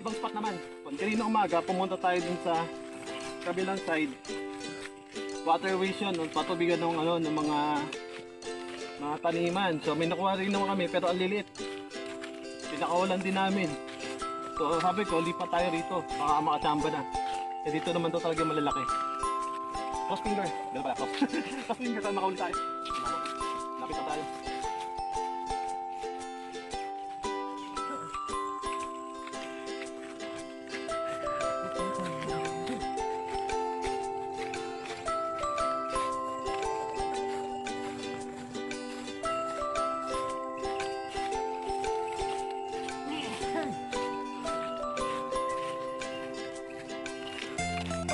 ibang spot naman. Kanina umaga, pumunta tayo dun sa kabilang side. Waterways yun, patubigan ng, ng mga taniman. So may nakuha rin naman kami, pero ang liliit. Pinakawalan din namin. So sabi ko, lipat tayo rito, baka makachamba na. Eh dito naman to talaga malalaki. Cross finger, gano'n pala, cross finger, saan makauli tayo? Lapit na tayo.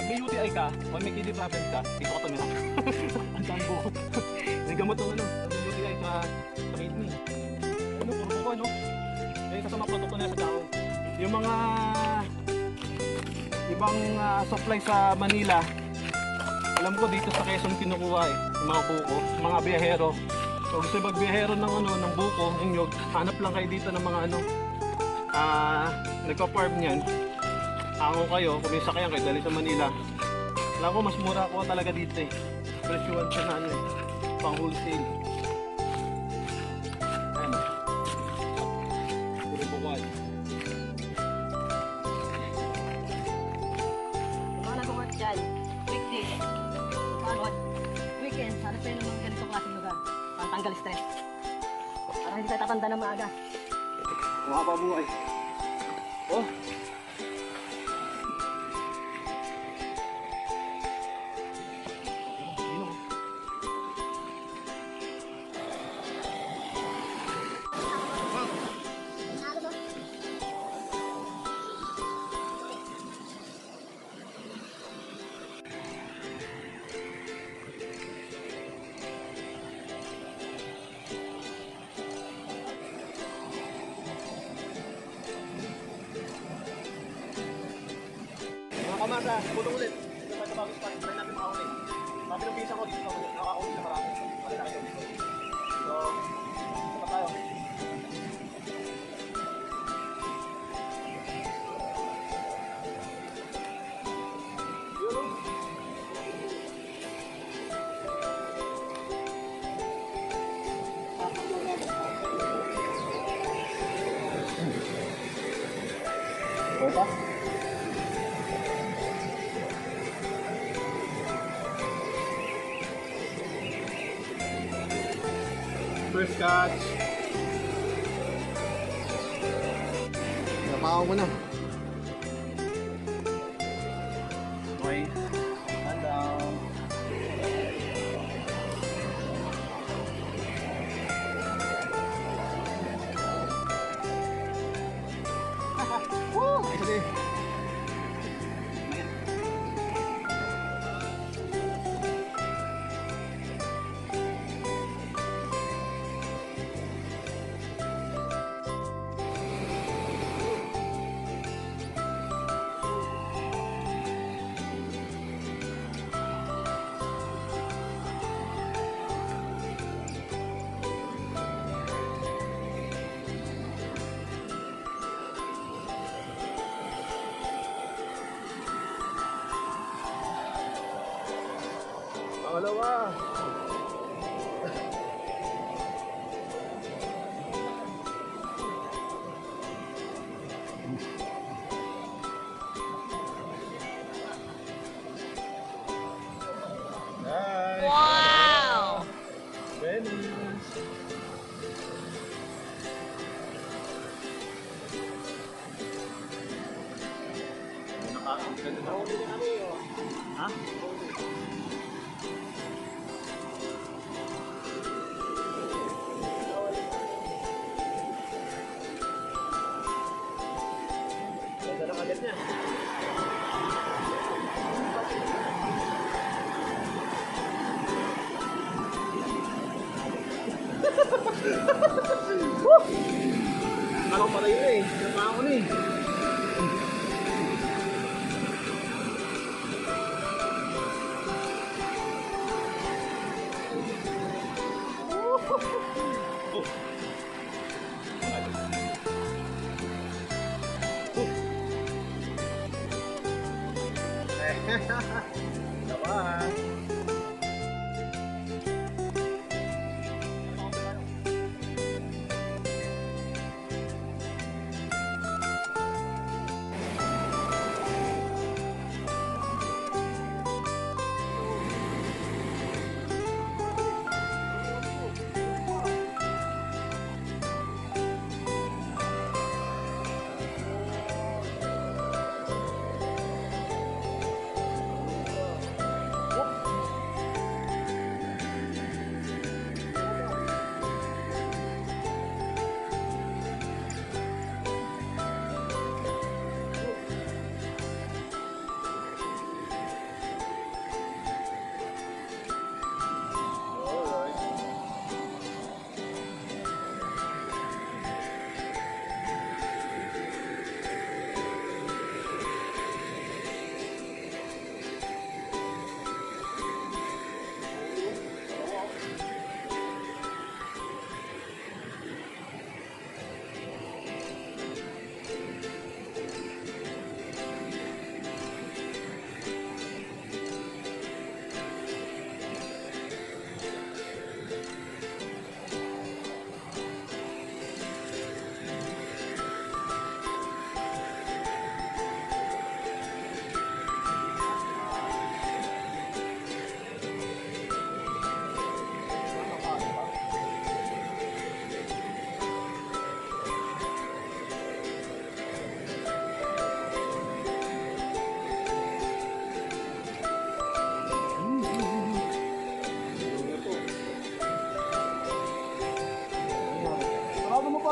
May UTI ka, o may kidney problem ka, dito ka tumira. Ang dami buko. May gamot ng may UTI sa kidney. Ano, puro buko, no? May kasama produkto na sa tao. Yung mga ibang supply sa Manila, alam ko dito sa Quezon kinukuha yung mga buko, mga biyahero. So gusto magbiyahero ng ng buko, ng nyog, hanap lang kayo dito ng mga nagpa-farm niyan. Hango kayo, kung may sakyan kayo dali sa Manila. Alam ko mas mura ako talaga dito eh. Presyuhan siya na pang wholesale. Ayan. Puro bukwad. Mga nagawa dyan, weekday, weekend, sana tayo naman ganitong klaseng lugar. Para tanggal stress. Para hindi tayo tatanda na maaga. Mga pabuhay. Oh! Kamasa, putong ulit. Ito tayo sa bagong spot. Try natin makaulit. Sabi ng bisa ko dito, nakaulit na marami. Malaki tayo dito. So, ito na tayo. Opa? First catch. Napaw mo na. Okay. Stand down. Woo! Nice day. Pangalawa. Nice. Wow! Venice. Ha? Ganda ng kagat niya. Ano pala yun eh? Napako na eh. Tama.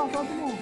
Sabi mo.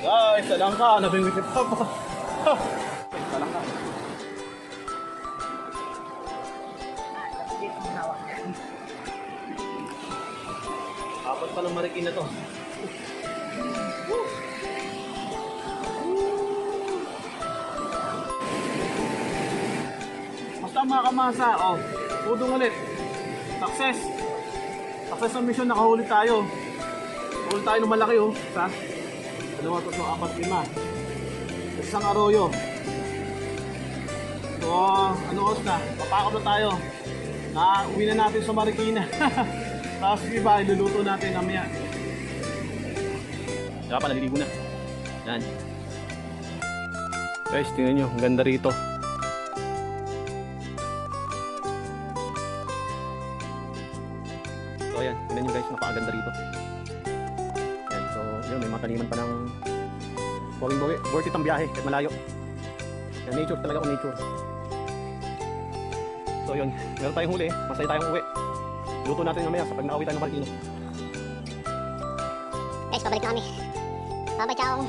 Guys, salang ka, nabingwit pa pa. Salang ka. Apat pa ng marikin na to. Basta mga kaMASA, oh, pudong ulit. Success. Success ang mission, nakahuli tayo. Huli tayo ng malaki, oh. Sa 2, 3, 4, 5. Isang arroyo. So, ano oras na? Papakot na tayo. Uwi na natin sa Marikina. Tapos iba, iluluto natin namaya. Saka pa, naliligo na. Yan. Guys, tingnan nyo. Ang ganda rito. So, ayan. Tingnan nyo guys. Napakaganda rito. Yan. So, yun. May mga taniman pa ng bawing-bawi. Worth it ang biyahe. Kahit malayo. Yan. Nature talaga kung nature. So, yun. Meron tayong huli. Masaya tayong uwi. Luto natin mamaya sa pag nakauwi tayo ng Marikina. Guys, pabalik na kami. Bye-bye, Tiaong.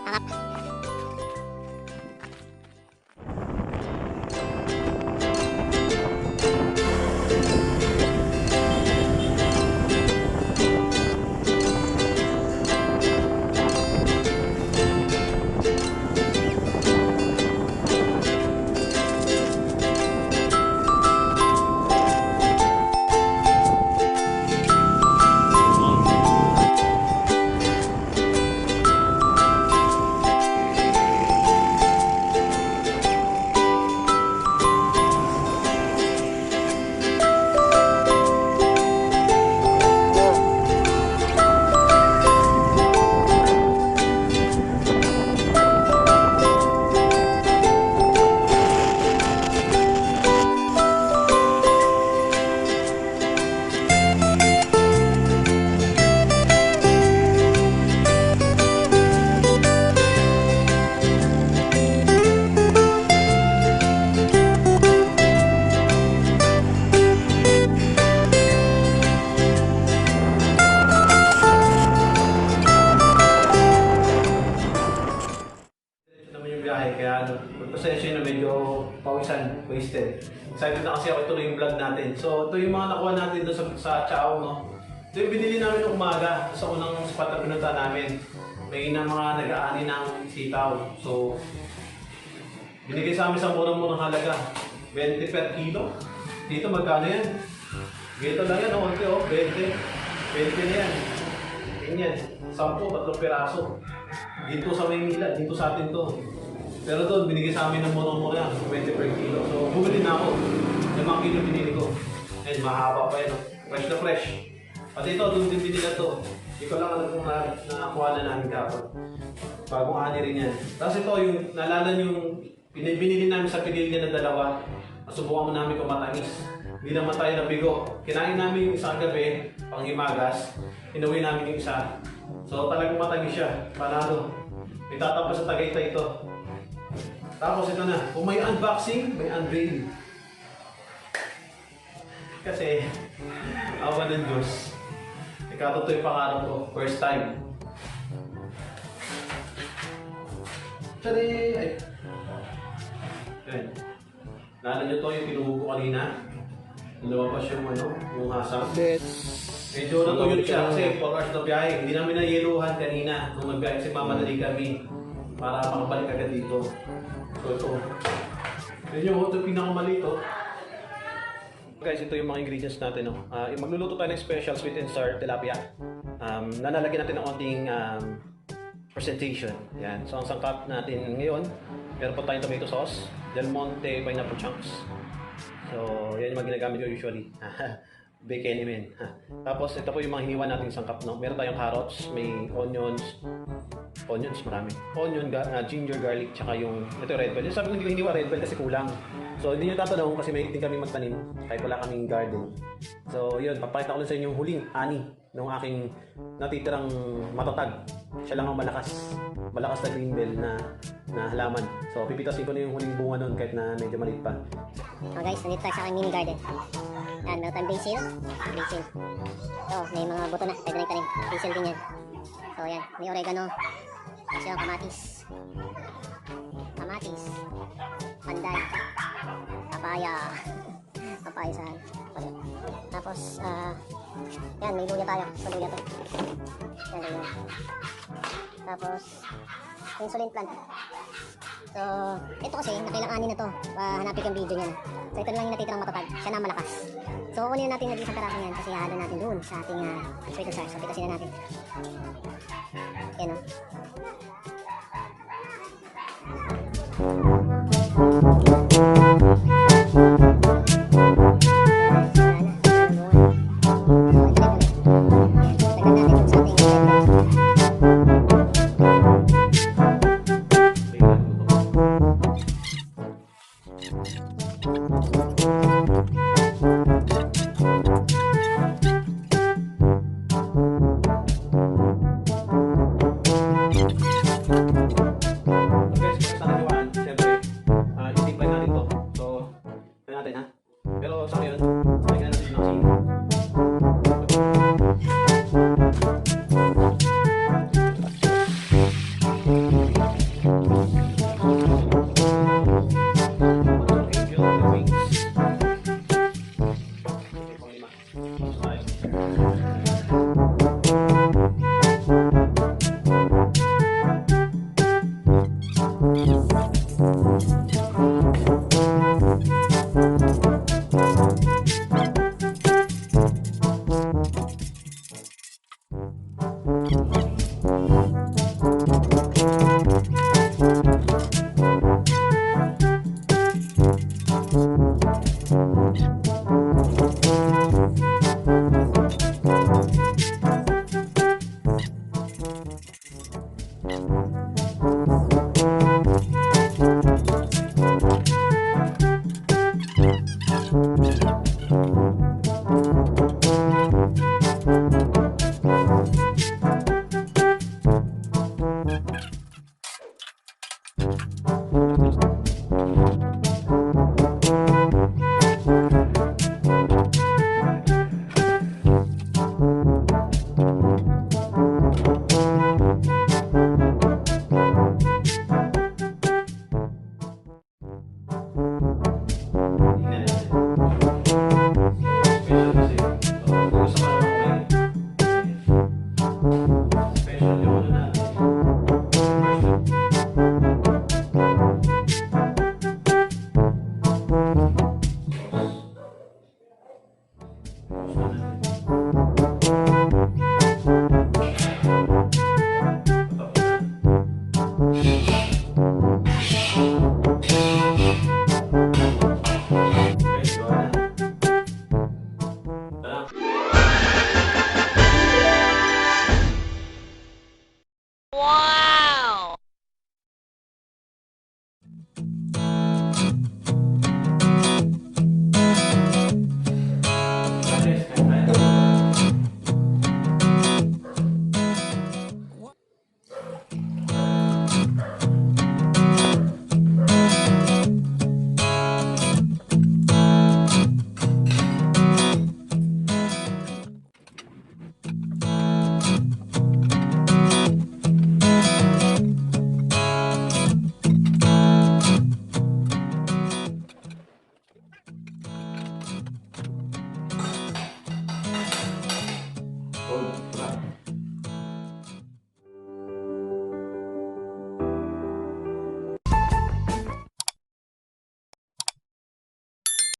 Hanap. wasted. Excited na kasi ako ituloy yung vlog natin. So, ito yung mga nakuha natin doon sa Tiaong, no? Ito yung binili namin ng umaga sa unang spot na pinunta namin. May na mga nag-aani ng sitaw. So, binigay sa amin sa murang-murang halaga. 20 per kilo. Dito magkano yan? Dito lang yan, oh, 20. 20 na yan. Ganyan. 10, 3 piraso. Dito sa Maynila, dito sa atin to. Pero doon, binigay sa amin ng murang-murang 20 per kilo. So, bumili na ako. 5 kilo binili ko. And mahaba pa yan. Fresh na fresh. Pati ito, doon din binila to. Hindi ko lang alam kung nakakuha na namin kapag. Bagong ani rin yan. Tapos ito, yung naalala yung binili namin sa pililya na dalawa. Nasubukan mo namin kung matangis. Hindi naman tayo nabigo. Kinain namin yung isang gabi, pang himagas. Inuwi namin yung isa. So talagang matangis siya. Panalo. May tatapa sa Tagaytay ito. Tapos ito na. Kung may unboxing, may unveil. Kasi, awa ng Diyos. Ikatuto yung pangarap ko. First time. Tari! Ay. Ayan. Naalala nyo to yung pinuho ko kanina. Lumabas yung yung hasang. Medyo natuyot siya kasi 4 hours na biyahe. Hindi namin nayeluhan kanina nung nagbiyahe kasi mamadali kami para makabalik agad dito. So ito. Yun yung ito pinakamali ito. Guys, ito yung mga ingredients natin. Magluluto tayo ng special sweet and sour tilapia. Nanalagyan natin ng konting presentation. Yan. So ang sangkap natin ngayon, meron pa tayong tomato sauce, Del Monte pineapple chunks. So yan yung mga ginagamit ko usually. Bake any man. Tapos ito po yung mga hiniwa nating sangkap. No? Meron tayong carrots, may onions, marami. Onion, ginger, garlic, tsaka yung ito red bell. Sabi ko hindi ko hiniwa red bell kasi kulang. So hindi nyo tatanong kasi may din kami magtanim kahit wala kaming garden. So yun, papakita ko lang sa inyo yung huling ani ng aking natitirang matatag. Siya lang ang malakas na green bell na halaman. So pipitasin ko na yung huling bunga nun kahit na medyo maliit pa. So guys, nandito tayo sa aking mini garden. Yan, meron tayong basil. So, may mga buto na, pwede na itanim. Basil din yan. So yan, may oregano. Tapos yung kamatis, panday, papaya saan. Tapos, yan, may luya tayo. So, luya to. Yan, luya. Tapos, insulin plant. So, ito kasi, nakailanganin na to. Hanapin ko yung video niya. So, ito lang yung natitirang matatag. Siya na malakas. So, kunin natin nag-isang peraso yan kasi hahalo natin doon sa ating sweet and sour. So, pitasin na natin. Yan, o. Ano?